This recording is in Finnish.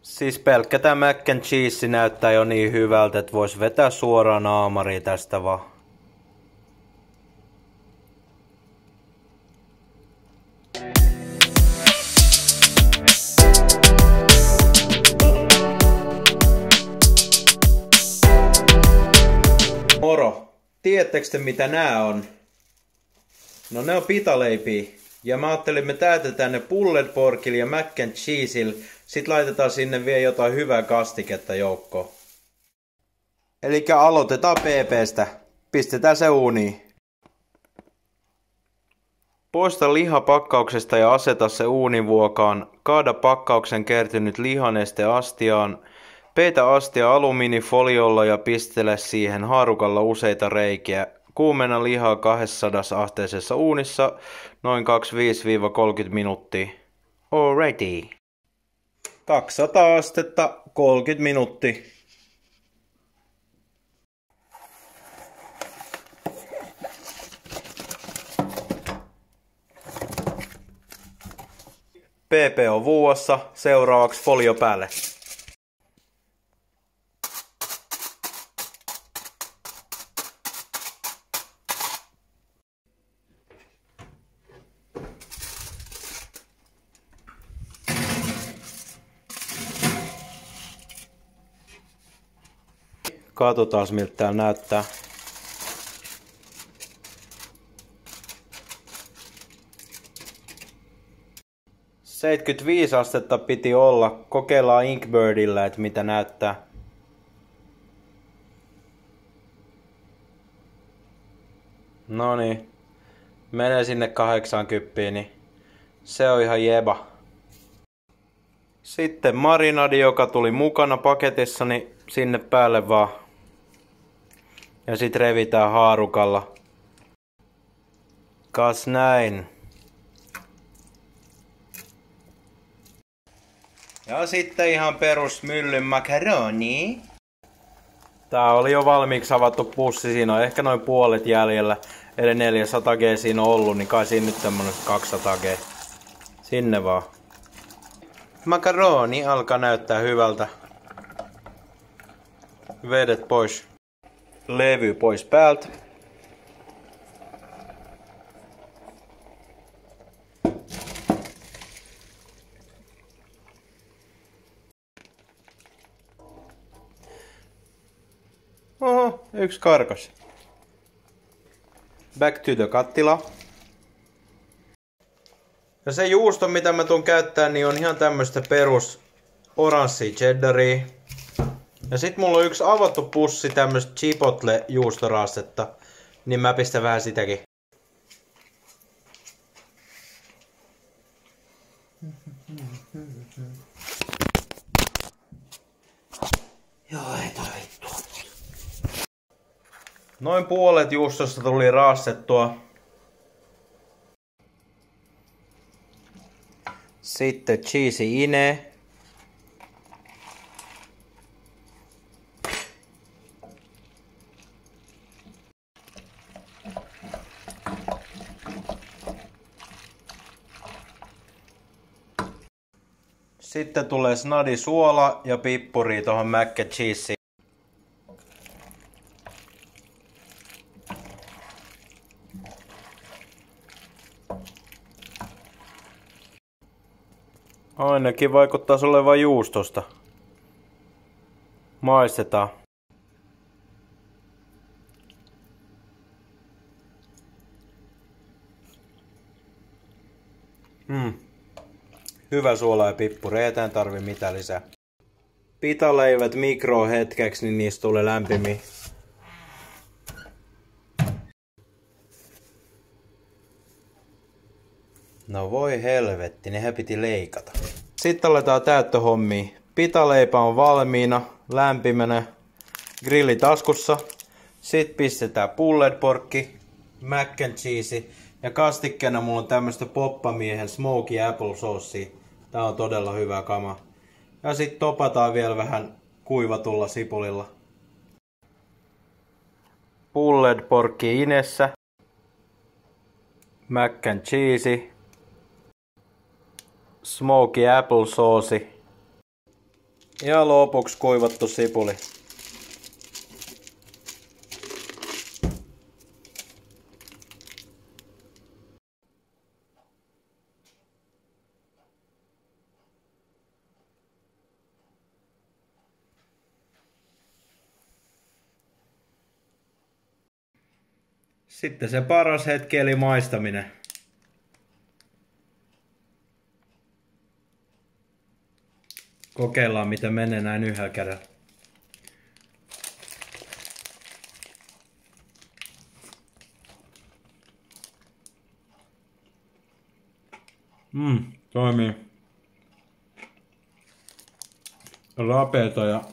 Siis pelkkä tää mac and cheese näyttää jo niin hyvältä, että vois vetää suoraan naamariin tästä vaan. Moro! Tiedättekö te mitä nää on? No ne on pitaleipiä. Ja mä ajattelin, me täytetään ne pulled porkilla ja mac and cheesellä. Sit laitetaan sinne vielä jotain hyvää kastiketta joukkoon. Elikkä aloitetaan PP:stä. Pistetään se uuniin. Poista liha pakkauksesta ja aseta se uunivuokaan. Kaada pakkauksen kertynyt lihaneste astiaan. Peitä astia alumiinifoliolla ja pistele siihen haarukalla useita reikiä. Kuumenna lihaa 200 asteisessa uunissa noin 25-30 minuuttia. Alrighty. 200 astetta 30 minuuttia. PP on vuossa, seuraavaksi folio päälle. Katsotaan miltä tää näyttää. – 75 astetta piti olla. Kokeillaan Inkbirdillä, että mitä näyttää. Noniin. Menee sinne 80, niin se on ihan jeba. Sitten marinadi, joka tuli mukana paketissa, niin sinne päälle vaan. Ja sit revitään haarukalla. Kas näin. Ja sitten ihan perus myllyn makaroni. Tää oli jo valmiiksi avattu pussi, siinä on ehkä noin puolet jäljellä. Eli 400G siinä on ollut, niin kai siinä nyt tämmönen 200G. Sinne vaan. Makaroni alkaa näyttää hyvältä. Vedet pois. Levy pois päältä. Oho, yksi karkas. Back to the kattila. Ja se juusto mitä mä tuun käyttää niin on ihan tämmöstä perus oranssia cheddaria. Ja sit mulla on yksi avattu pussi tämmöstä chipotle juustoraastetta. Niin mä pistän vähän sitäkin. Joo, ei tarvittu. Noin puolet juustosta tuli raastettua. Sitten cheesy ine. Sitten tulee snadi suola ja pippuri tohon mac and cheeseen. Ainakin vaikuttaa olevan juustosta. Maistetaan. Hyvä suola ja pippuri, ei tän tarvi mitään lisää. Pitaleivät mikroon hetkeksi, niin niistä tulee lämpimiä. No voi helvetti, nehän piti leikata. Sitten aletaan täyttöhommia. Pitaleipä on valmiina, lämpimänä, grilli taskussa. Sitten pistetään pulled porkki, mac and cheese ja kastikkeena mulla on tämmöstä Poppamiehen smoky apple saucea. Tää on todella hyvä kama. Ja sitten topataan vielä vähän kuivatulla sipulilla. Pulled porkki inessä. Mac and cheese. Smoky apple sauce. Ja lopuksi kuivattu sipuli. Sitten se paras hetki eli maistaminen. Kokeillaan miten menee näin yhdellä kädellä. Toimii. Rapeeta ja